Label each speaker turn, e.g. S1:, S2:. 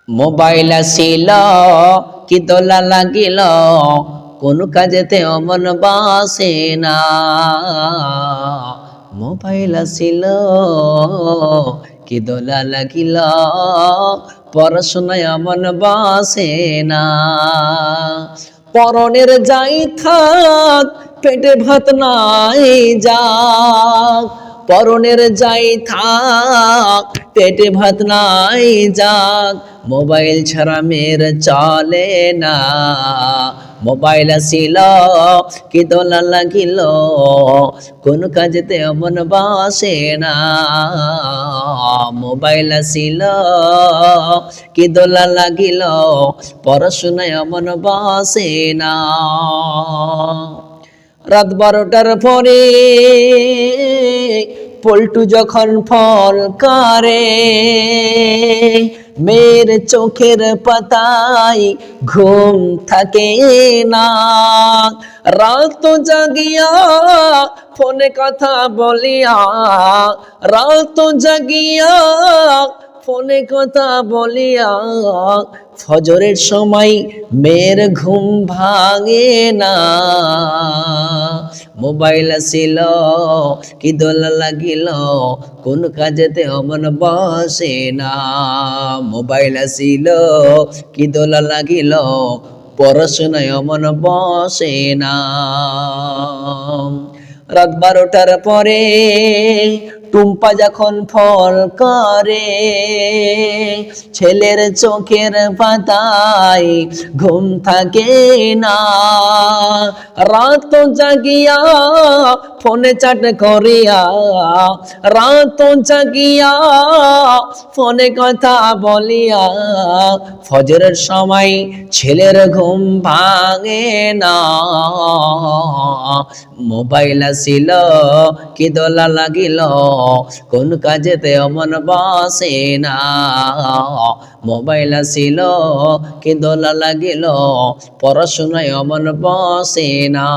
S1: Mobile আসিল কি দোলা লাগিল, কোন কাজেতে অমন বাসে না। মোবাইল আসিল কি দোলা লাগিল, পড়াশোনায় অমন বাসে না। পরনের যাই থাক পেটে ভাত নাই যাক, পরনের যাই থাক পেটে ভাত নাই যাক, মোবাইল ছাড়া মেয়ের চলে না। মোবাইল আসিল কি দোলা লাগিল, কোন কাজেতে অমন বাসে না। মোবাইল আসিল কি দোলা লাগিল, পড়াশোনায় অমন বাসে না। রাত 12টার পরে পল্টু যখন ফল করে, মেয়ের চোখের পাতায় ঘুম থাকে না। রাত জাগিয়া ফোনে কথা বলিয়া, রাত জাগিয়া ফোনে কথা বলিয়া, ফজরের সময় মেয়ের ঘুম ভাঙে না। মোবাইল আসিল কি দোলা লাগিল, কোন কাজেতে অমন বসে না। মোবাইল আসিল কি দোলা লাগিল, পড়াশোনায় অমন বসে না। রাত 12টার পরে টুম্পা যখন ফল করে, ছেলের চোখের পাতায় ঘুম থাকে না। রাত জাগিয়া ফোনে চাট করিয়া, রাত জাগিয়া ফোনে কথা বলিয়া, ফজরের সময় ছেলের ঘুম ভাঙে না। মোবাইল আসিল কি দোলা লাগিল, কোন কাজেতে অমন বসে না। মোবাইল আসিল কি দোলা লাগিল, পড়াশোনায় অমন বসে না।